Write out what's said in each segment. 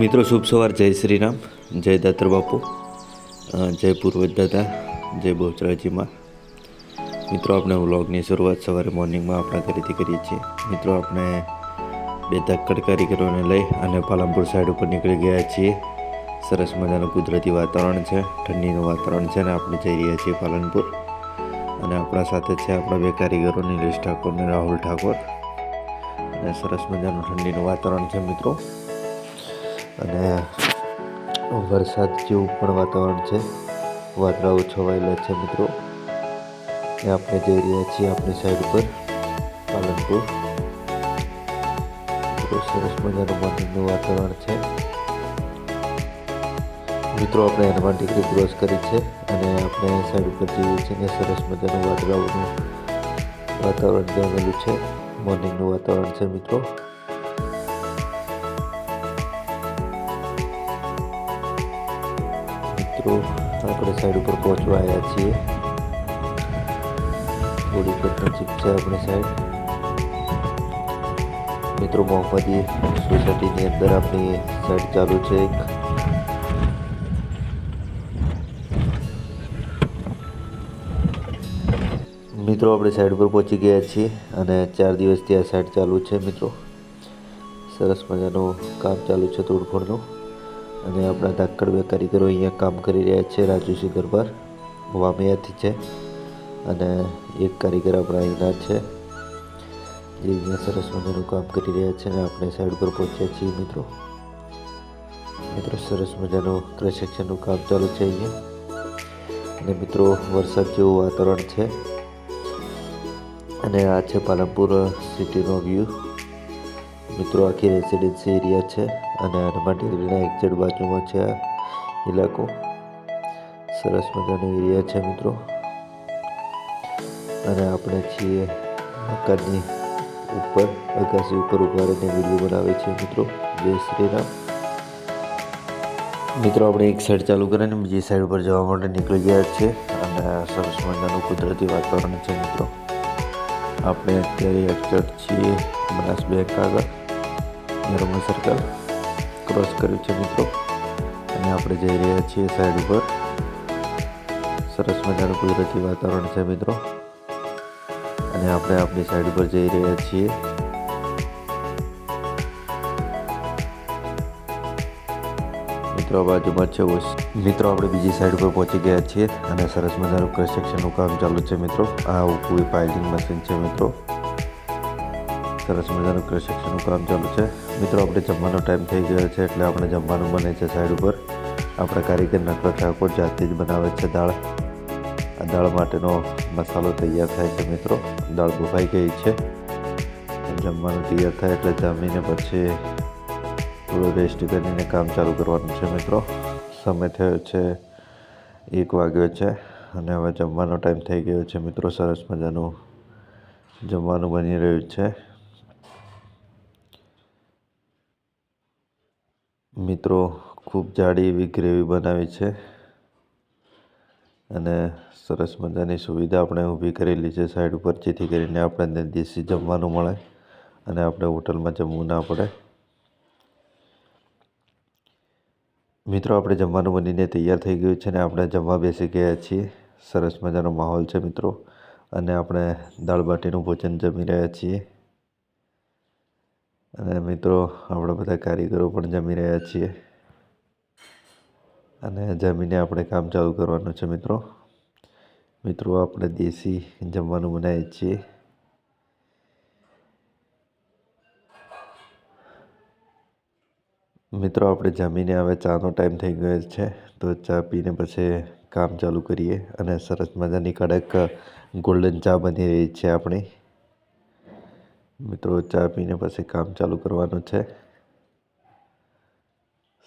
મિત્રો શુભ સવાર, જય શ્રી રામ, જય દાતર બાપુ, જય પૂર્વજ દાદા, જય બહુચરાજીમાં. મિત્રો આપણે વ્લોગની શરૂઆત સવારે મોર્નિંગમાં આપણા ઘરેથી કરીએ છીએ. મિત્રો આપણે બે ધક્કડ કારીગરોને લઈ અને પાલનપુર સાઈડ ઉપર નીકળી ગયા છીએ. સરસ મજાનું કુદરતી વાતાવરણ છે, ઠંડીનું વાતાવરણ છે, અને આપણે જઈ રહ્યા છીએ પાલનપુર. અને આપણા સાથે છે આપણા બે કારીગરો, નિલેશ ઠાકોર અને રાહુલ ઠાકોર. અને સરસ મજાનું ઠંડીનું વાતાવરણ છે મિત્રો, અને વરસાદ જેવું પણ વાતાવરણ છે, વાદળાઓ છવાયેલા છે મિત્રો. એ આપણે જઈ રહ્યા છીએ આપણી સાઈડ પર પાલનપુર. સરસ મજાનું મોર્નિંગનું વાતાવરણ છે મિત્રો. આપણે હનુમાન ટેકરી ક્રોસ કરી છે અને આપણે સાઈડ ઉપર જઈએ છીએ ને સરસ મજાનું વાદળાઓનું વાતાવરણ જામેલું છે, મોર્નિંગનું વાતાવરણ છે મિત્રો. આપણે સાઈડ ઉપર પહોંચવા આવ્યા છીએ. થોડી નજીક છે આપણી સાઈડ મિત્રો. મોહમ્મદી સોસાયટીની અંદર આપણી સાઈડ ચાલુ છે એક. મિત્રો આપણે સાઈડ પર પહોંચી ગયા છીએ અને 4 દિવસથી આ સાઈડ ચાલુ છે મિત્રો. સરસ મજાનું કામ ચાલુ છે તોડફોડનું. અને આપણા ધાકડ બે કારીગરો અહીંયા કામ કરી રહ્યા છે. રાજુસિંહ દરબાર વામિયાથી છે અને એક કારીગર આપણા અહીંના છે, જે અહીંયા સરસ મજાનું કામ કરી રહ્યા છે. અને આપણે સાઈડ પર પહોંચ્યા છીએ મિત્રો. સરસ મજાનું કન્સ્ટ્રક્શનનું કામ ચાલુ છે અહીંયા. અને મિત્રો વરસાદ જેવું વાતાવરણ છે. અને આ છે પાલનપુર સિટીનો વ્યૂ મિત્રો. આખી રેસિડેન્સી એરિયા છે અને હનુમાન ટેકરીના એક્ઝેક્ટ બાજુમાં છે આ ઇલાકો. સરસ મજાનો એરિયા છે મિત્રો. અને આપણે છીએ મકાનની ઉપર, અગાસી ઉપર ઉભા રહીને વિડીયો બનાવે છે મિત્રો. જય શ્રી રામ. મિત્રો આપણે એક સાઈડ ચાલુ કરીને બીજી સાઈડ પર જવા માટે નીકળી ગયા છે. અને સરસ મજાનું કુદરતી વાતાવરણ છે મિત્રો. આપણે અત્યારે એક્ઝેક્ટ છીએ બનાસ બેંક આગળ, નર્મદ સર્કલ ક્રોસ કર્યું છે મિત્રો. અને આપણે જઈ રહ્યા છીએ સાઈડ ઉપર. સરસ મજાનું કુદરતી વાતાવરણ છે મિત્રો. અને આપણે આપણી સાઈડ પર જઈ રહ્યા છીએ. મિત્રો બાજુમાં છે મિત્રો. આપણે બીજી સાઈડ પર પહોંચી ગયા છીએ અને સરસ મજાનું કન્સ્ટ્રક્શનનું કામ ચાલુ છે મિત્રો. આ ઊભું પાઇલિંગ મશીન છે મિત્રો. સરસ મજાનું કન્સ્ટ્રક્શનનું કામ ચાલુ છે મિત્રો. આપણે જમવાનો ટાઈમ થઈ ગયો છે એટલે આપણે જમવાનું બને છે સાઈડ ઉપર. આપણા કારીગર નટવર ઠાકોર જાતે જ બનાવે છે દાળ. આ દાળ માટેનો મસાલો તૈયાર થાય છે મિત્રો. દાળ બફાઈ ગઈ છે. જમવાનું તૈયાર થાય એટલે જમીને પછી થોડું રેસ્ટ કરીને કામ ચાલુ કરવાનું છે મિત્રો. સમય થયો છે 1 વાગ્યો છે અને હવે જમવાનો ટાઈમ થઈ ગયો છે મિત્રો. સરસ મજાનું જમવાનું બની રહ્યું છે મિત્રો. ખૂબ જાડી એવી ગ્રેવી બનાવી છે અને સરસ મજાની સુવિધા આપણે ઊભી કરેલી છે સાઈડ ઉપર, જેથી કરીને આપણને દેશી જમવાનું મળે અને આપણે હોટલમાં જમવું ના પડે. મિત્રો આપણે જમવાનું બનીને તૈયાર થઈ ગયું છે અને આપણે જમવા બેસી ગયા છીએ. સરસ મજાનો માહોલ છે મિત્રો. અને આપણે દાળ બાટીનું ભોજન જમી રહ્યા છીએ. અને મિત્રો આપણા બધા કારીગરો પણ જમી રહ્યા છીએ. અને જમીને આપણે કામ ચાલુ કરવાનું છે મિત્રો. આપણે દેશી જમવાનું બનાવીએ છીએ. મિત્રો આપણે જમીને હવે ચાનો ટાઈમ થઈ ગયો છે, તો ચા પીને પછી કામ ચાલુ કરીએ. અને સરસ મજાની કડક ગોલ્ડન ચા બની રહી છે આપણી. મિત્રો ચા પીને પછી કામ ચાલુ કરવાનું છે.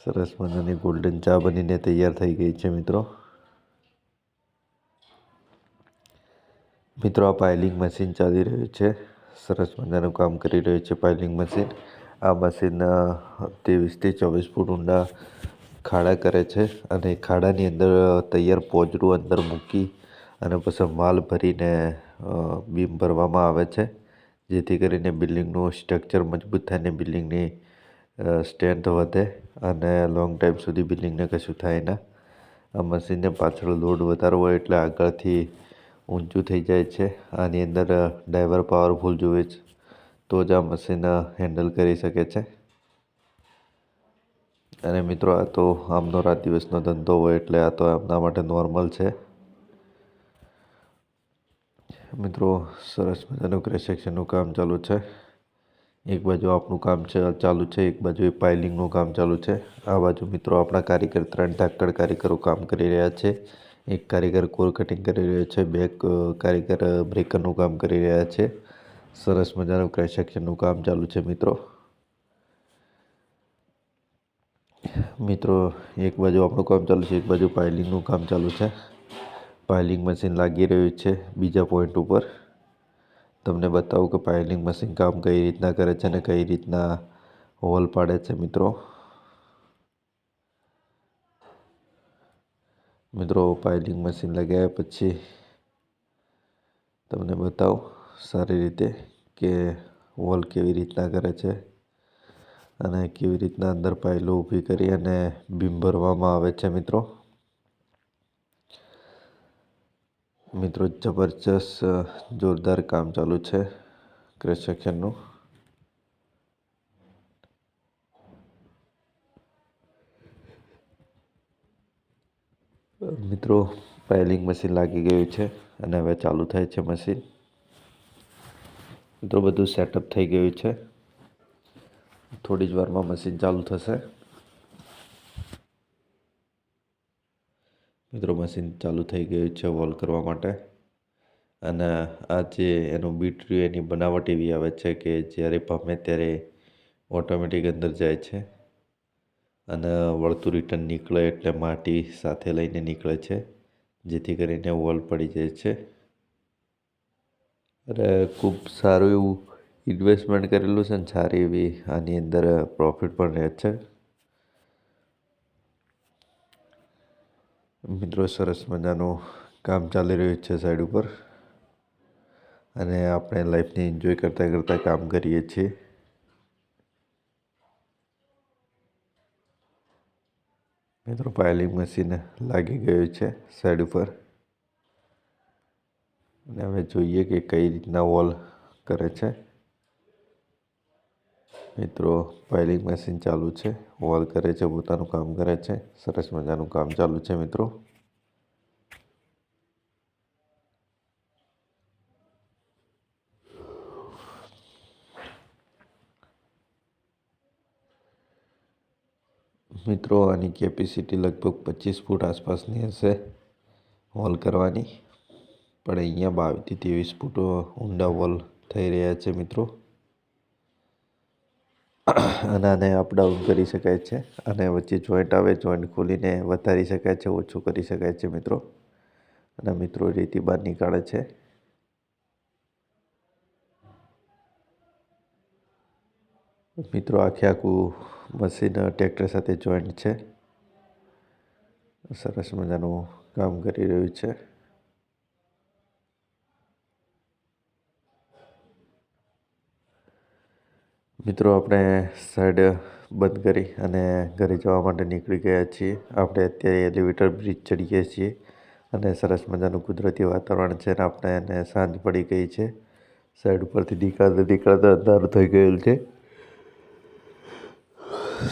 સરસ મજાની ગોલ્ડન ચા બનીને તૈયાર થઈ ગઈ છે મિત્રો. આ પાઇલિંગ મશીન ચાલી રહ્યું છે. સરસ મજાનું કામ કરી રહ્યું છે પાઇલિંગ મશીન. આ મશીન 23 થી 24 ફૂટ ઊંડા ખાડા કરે છે અને ખાડાની અંદર તૈયાર પોજરું અંદર મૂકી અને પછી માલ ભરીને બીમ ભરવામાં આવે છે, જેથી કરીને બિલ્ડિંગનું સ્ટ્રક્ચર મજબૂત થાય અને બિલ્ડિંગની સ્ટ્રેન્થ વધે અને લોંગ ટાઈમ સુધી બિલ્ડિંગને કશું થાય ના. આ મશીનને પાછળ લોડ વધારવો હોય એટલે આગળથી ઊંચું થઈ જાય છે. આની અંદર ડ્રાઈવર પાવરફુલ જોઈએ છે તો જ આ મશીન હેન્ડલ કરી શકે છે. અને મિત્રો આ તો આમનો રાત દિવસનો ધંધો હોય એટલે આ તો એમના માટે નોર્મલ છે. મિત્રો સરસ મજાનું ક્રેશ સેક્શનનું કામ ચાલુ છે. એક બાજુ આપણું કામ ચાલુ છે, એક બાજુ પાઇલિંગનું કામ ચાલુ છે. આ બાજુ મિત્રો આપણા કારીગર 3 ધાકડ કારીગરો કામ કરી રહ્યા છે. એક કારીગર કોર કટિંગ કરી રહ્યો છે, બે કારીગર બ્રેકરનું કામ કરી રહ્યા છે. સરસ મજાનું ક્રેશ સેક્શનનું કામ ચાલુ છે મિત્રો એક બાજુ આપણું કામ ચાલુ છે, એક બાજુ પાઇલિંગનું કામ ચાલુ છે. પાઇલિંગ મશીન લાગી રહ્યું છે બીજા પોઈન્ટ ઉપર. તમને બતાવું કે પાઇલિંગ મશીન કામ કઈ રીતના કરે છે અને કઈ રીતના હોલ પાડે છે મિત્રો પાઇલિંગ મશીન લગાવ્યા પછી તમને બતાવું સારી રીતે કે હોલ કેવી રીતના કરે છે અને કેવી રીતના અંદર પાઇલો ઊભી કરી અને બીમ ભરવામાં આવે છે મિત્રો જબરજસ્ત જોરદાર કામ ચાલુ છે ક્રેશ સેક્શનનું. મિત્રો પાઇલિંગ મશીન લાગી ગયું છે અને હવે ચાલુ થાય છે મશીન. મિત્રો બધું સેટઅપ થઈ ગયું છે. થોડી જ વારમાં મશીન ચાલુ થશે. મિત્રો મશીન ચાલુ થઈ ગયું છે વોલ કરવા માટે. અને આ જે એનું બીટ રહ્યું એની બનાવટ એવી આવે છે કે જ્યારે ભમે ત્યારે ઓટોમેટિક અંદર જાય છે અને વળતું રિટર્ન નીકળે એટલે માટી સાથે લઈને નીકળે છે, જેથી કરીને વોલ પડી જાય છે. અને ખૂબ સારું એવું ઇન્વેસ્ટમેન્ટ કરેલું છે ને સારી એવી આની અંદર પ્રોફિટ પણ રહે છે. મિત્રો સરસ મજાનું કામ ચાલી રહ્યું છે સાઈડ ઉપર અને આપણે લાઈફને એન્જોય કરતાં કરતાં કામ કરીએ છીએ. મિત્રો પાઇલિંગ મશીન લાગી ગયું છે સાઈડ ઉપર અને હવે જોઈએ કે કઈ રીતના વોલ કરે છે. મિત્રો પાઇલિંગ મશીન ચાલુ છે, વોલ કરે છે, પોતાનું કામ કરે છે. સરસ મજાનું કામ ચાલુ છે મિત્રો. મિત્રો આની કેપેસિટી લગભગ 25 ફૂટ આસપાસની હશે વોલ કરવાની, પણ અહીંયા 22 થી 23 ફૂટ ઊંડા વોલ થઈ રહ્યા છે મિત્રો. અને આને અપડાઉન કરી શકાય છે અને વચ્ચે જોઈન્ટ આવે, જોઈન્ટ ખોલીને વધારી શકાય છે, ઓછું કરી શકાય છે મિત્રો. અને મિત્રો રેતી બહાર નીકાળે છે. મિત્રો આખું મશીન ટ્રેક્ટર સાથે જોઈન્ટ છે. સરસ મજાનું કામ કરી રહ્યું છે. મિત્રો આપણે સાઈડ બંધ કરી અને ઘરે જવા માટે નીકળી ગયા છીએ. આપણે અત્યારે એલિવેટર બ્રિજ ચડીએ છીએ અને સરસ મજાનું કુદરતી વાતાવરણ છે અને આપણે એને સાંજ પડી ગઈ છે. સાઈડ ઉપરથી નીકળતા અંધારું થઈ ગયેલું છે.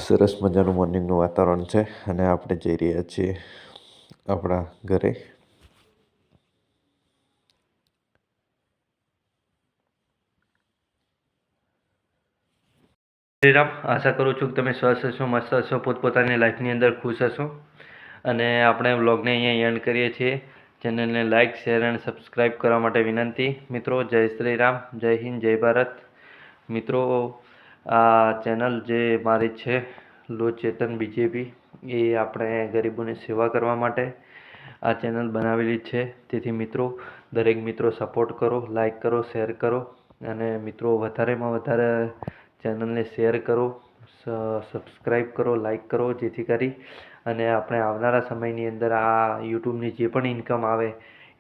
સરસ મજાનું મોર્નિંગનું વાતાવરણ છે અને આપણે જઈ રહ્યા છીએ આપણા ઘરે. શ્રીરામ, આશા કરું છું કે તમે સ્વસ્થ હશો, મસ્ત હશો, પોતપોતાની લાઈફની અંદર ખુશ હશો. અને આપણે વ્લોગને અહીંયા એન્ડ કરીએ છીએ. ચેનલને લાઇક, શેર અને સબસ્ક્રાઈબ કરવા માટે વિનંતી. મિત્રો જય શ્રી રામ, જય હિન્દ, જય ભારત. મિત્રો આ ચેનલ જે મારી છે લો ચેતન બીજેપી, એ આપણે ગરીબોની સેવા કરવા માટે આ ચેનલ બનાવેલી છે. તેથી મિત્રો દરેક મિત્રો સપોર્ટ કરો, લાઈક કરો, શેર કરો અને મિત્રો વધારેમાં વધારે ચેનલને શેર કરો, સબસ્ક્રાઈબ કરો, લાઈક કરો, જેથી કરી અને આપણે આવનારા સમયની અંદર આ યુટ્યુબની જે પણ ઇન્કમ આવે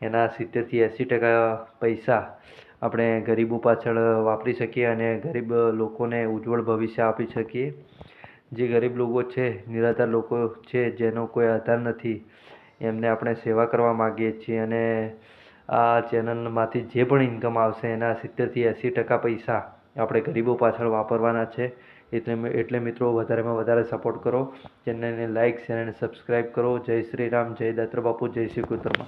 એના 70 થી 80% પૈસા આપણે ગરીબો પાછળ વાપરી શકીએ અને ગરીબ લોકોને ઉજ્જવળ ભવિષ્ય આપી શકીએ. જે ગરીબ લોકો છે, નિરાધાર લોકો છે, જેનો કોઈ આધાર નથી, એમને આપણે સેવા કરવા માગીએ છીએ. અને આ ચેનલમાંથી જે પણ ઇન્કમ આવશે એના 70થી 80% પૈસા આપણે ગરીબો પાછળ વાપરવાના છે. એટલે મિત્રો વધારેમાં વધારે સપોર્ટ કરો. ચેનલને લાઇક શેર અને સબસ્ક્રાઈબ કરો. જય શ્રી રામ, જય દાત્ર બાપુ, જય શ્રી કુતરમા.